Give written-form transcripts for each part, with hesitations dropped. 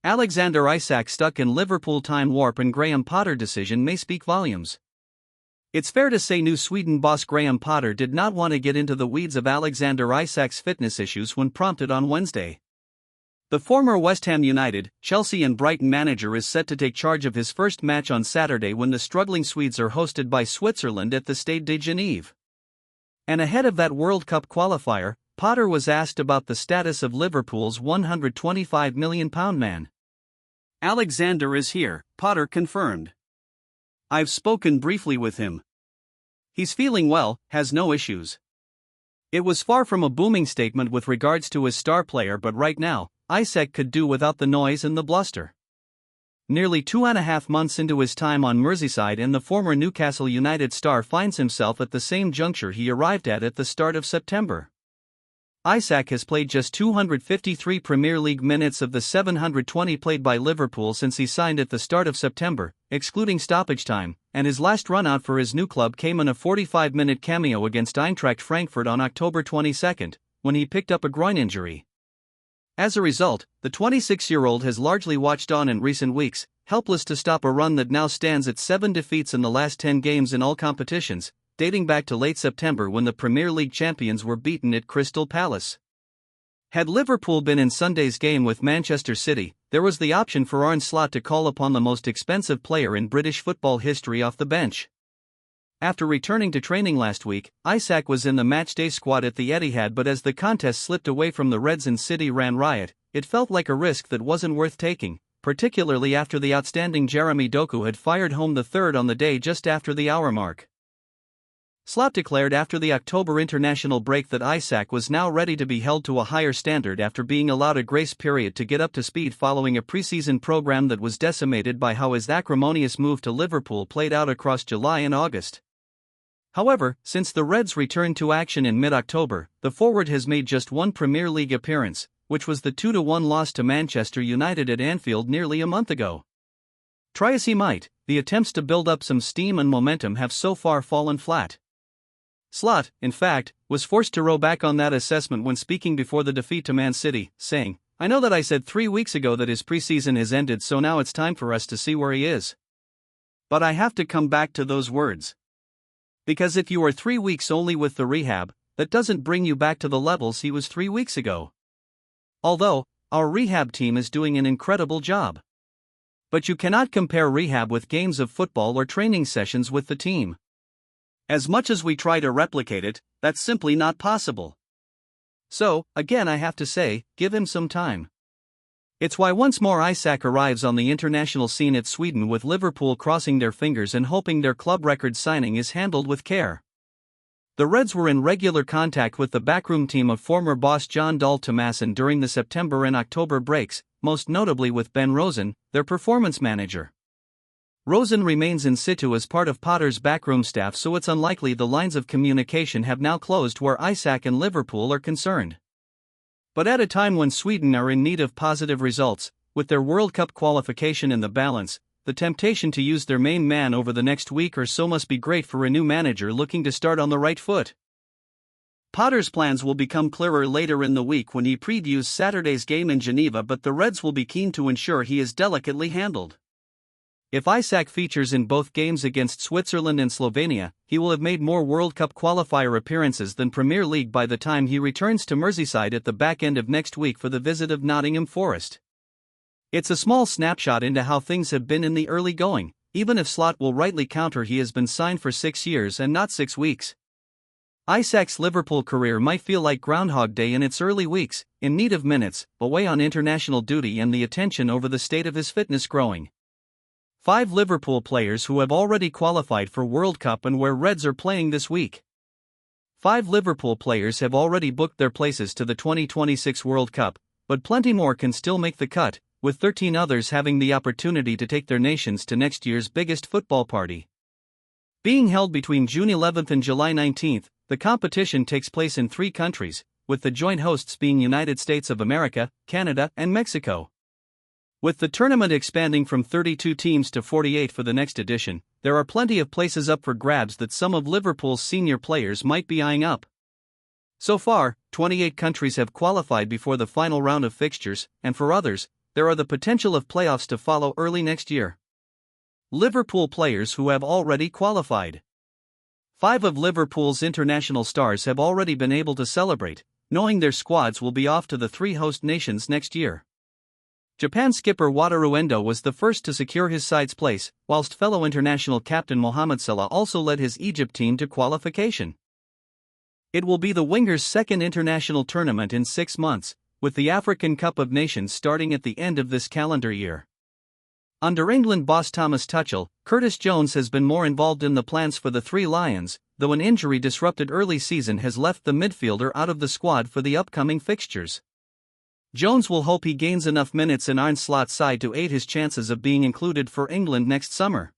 Alexander Isak stuck in Liverpool time warp and Graham Potter decision may speak volumes. It's fair to say new Sweden boss Graham Potter did not want to get into the weeds of Alexander Isak's fitness issues when prompted on Wednesday. The former West Ham United, Chelsea and Brighton manager is set to take charge of his first match on Saturday when the struggling Swedes are hosted by Switzerland at the Stade de Genève. And ahead of that World Cup qualifier, Potter was asked about the status of Liverpool's £125 million man. "Alexander is here," Potter confirmed. "I've spoken briefly with him. He's feeling well, has no issues." It was far from a booming statement with regards to his star player, but right now, Isak could do without the noise and the bluster. Nearly 2.5 months into his time on Merseyside, and the former Newcastle United star finds himself at the same juncture he arrived at the start of September. Isak has played just 253 Premier League minutes of the 720 played by Liverpool since he signed at the start of September, excluding stoppage time, and his last run-out for his new club came in a 45-minute cameo against Eintracht Frankfurt on October 22, when he picked up a groin injury. As a result, the 26-year-old has largely watched on in recent weeks, helpless to stop a run that now stands at 7 defeats in the last 10 games in all competitions, dating back to late September when the Premier League champions were beaten at Crystal Palace. Had Liverpool been in Sunday's game with Manchester City, there was the option for Arne Slot to call upon the most expensive player in British football history off the bench. After returning to training last week, Isak was in the matchday squad at the Etihad, but as the contest slipped away from the Reds and City ran riot, it felt like a risk that wasn't worth taking, particularly after the outstanding Jeremy Doku had fired home the third on the day just after the hour mark. Slot declared after the October international break that Isak was now ready to be held to a higher standard after being allowed a grace period to get up to speed following a preseason program that was decimated by how his acrimonious move to Liverpool played out across July and August. However, since the Reds returned to action in mid-October, the forward has made just one Premier League appearance, which was the 2-1 loss to Manchester United at Anfield nearly a month ago. Try as he might, the attempts to build up some steam and momentum have so far fallen flat. Slot, in fact, was forced to row back on that assessment when speaking before the defeat to Man City, saying, "I know that I said 3 weeks ago that his preseason has ended, so now it's time for us to see where he is. But I have to come back to those words. Because if you are 3 weeks only with the rehab, that doesn't bring you back to the levels he was 3 weeks ago. Although, our rehab team is doing an incredible job. But you cannot compare rehab with games of football or training sessions with the team. As much as we try to replicate it, that's simply not possible. So, again I have to say, give him some time." It's why once more Isak arrives on the international scene at Sweden, with Liverpool crossing their fingers and hoping their club record signing is handled with care. The Reds were in regular contact with the backroom team of former boss John Dahl Tomasson during the September and October breaks, most notably with Ben Rosen, their performance manager. Rosen remains in situ as part of Potter's backroom staff, so it's unlikely the lines of communication have now closed where Isak and Liverpool are concerned. But at a time when Sweden are in need of positive results, with their World Cup qualification in the balance, the temptation to use their main man over the next week or so must be great for a new manager looking to start on the right foot. Potter's plans will become clearer later in the week when he previews Saturday's game in Geneva, but the Reds will be keen to ensure he is delicately handled. If Isak features in both games against Switzerland and Slovenia, he will have made more World Cup qualifier appearances than Premier League by the time he returns to Merseyside at the back end of next week for the visit of Nottingham Forest. It's a small snapshot into how things have been in the early going, even if Slot will rightly counter he has been signed for 6 years and not 6 weeks. Isak's Liverpool career might feel like Groundhog Day in its early weeks, in need of minutes, away on international duty, and the attention over the state of his fitness growing. 5 Liverpool players who have already qualified for World Cup and where Reds are playing this week. 5 Liverpool players have already booked their places to the 2026 World Cup, but plenty more can still make the cut, with 13 others having the opportunity to take their nations to next year's biggest football party. Being held between June 11 and July 19, the competition takes place in 3 countries, with the joint hosts being United States of America, Canada, and Mexico. With the tournament expanding from 32 teams to 48 for the next edition, there are plenty of places up for grabs that some of Liverpool's senior players might be eyeing up. So far, 28 countries have qualified before the final round of fixtures, and for others, there are the potential of playoffs to follow early next year. Liverpool players who have already qualified. 5 of Liverpool's international stars have already been able to celebrate, knowing their squads will be off to the 3 host nations next year. Japan skipper Wataru Endo was the first to secure his side's place, whilst fellow international captain Mohamed Salah also led his Egypt team to qualification. It will be the winger's second international tournament in 6 months, with the African Cup of Nations starting at the end of this calendar year. Under England boss Thomas Tuchel, Curtis Jones has been more involved in the plans for the Three Lions, though an injury-disrupted early season has left the midfielder out of the squad for the upcoming fixtures. Jones will hope he gains enough minutes in Arne Slot's side to aid his chances of being included for England next summer.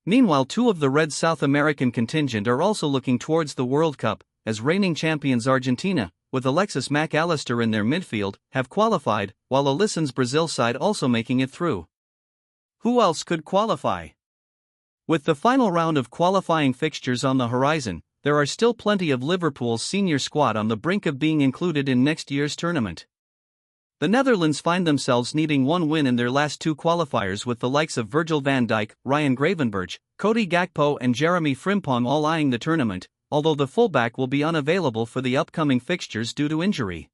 Meanwhile, 2 of the Reds' South American contingent are also looking towards the World Cup, as reigning champions Argentina, with Alexis Mac Allister in their midfield, have qualified, while Alisson's Brazil side also making it through. Who else could qualify? With the final round of qualifying fixtures on the horizon, there are still plenty of Liverpool's senior squad on the brink of being included in next year's tournament. The Netherlands find themselves needing 1 win in their last 2 qualifiers, with the likes of Virgil van Dijk, Ryan Gravenberch, Cody Gakpo and Jeremy Frimpong all eyeing the tournament, although the fullback will be unavailable for the upcoming fixtures due to injury.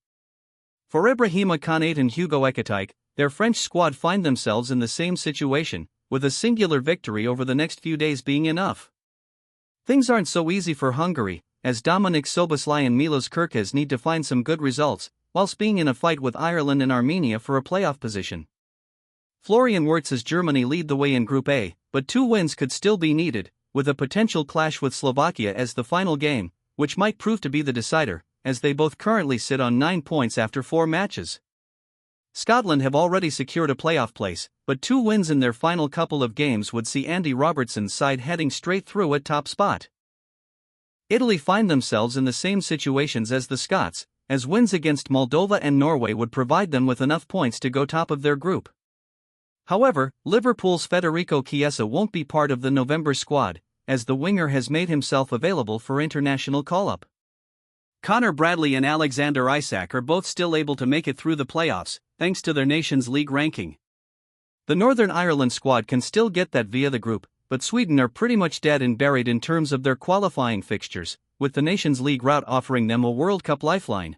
For Ibrahima Konate and Hugo Ekitike, their French squad find themselves in the same situation, with a singular victory over the next few days being enough. Things aren't so easy for Hungary, as Dominik Szoboszlai and Milos Kerkez need to find some good results, whilst being in a fight with Ireland and Armenia for a playoff position. Florian Wirtz's Germany lead the way in Group A, but 2 wins could still be needed, with a potential clash with Slovakia as the final game, which might prove to be the decider, as they both currently sit on 9 points after 4 matches. Scotland have already secured a playoff place, but 2 wins in their final couple of games would see Andy Robertson's side heading straight through at top spot. Italy find themselves in the same situations as the Scots, as wins against Moldova and Norway would provide them with enough points to go top of their group. However, Liverpool's Federico Chiesa won't be part of the November squad, as the winger has made himself available for international call-up. Connor Bradley and Alexander Isak are both still able to make it through the playoffs, thanks to their Nations League ranking. The Northern Ireland squad can still get that via the group, but Sweden are pretty much dead and buried in terms of their qualifying fixtures, with the Nations League route offering them a World Cup lifeline.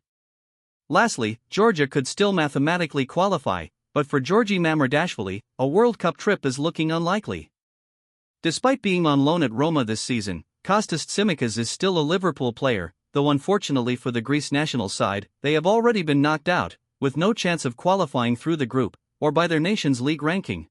Lastly, Georgia could still mathematically qualify, but for Georgi Mamardashvili, a World Cup trip is looking unlikely. Despite being on loan at Roma this season, Kostas Tsimikas is still a Liverpool player, though unfortunately for the Greece national side, they have already been knocked out, with no chance of qualifying through the group, or by their Nations League ranking.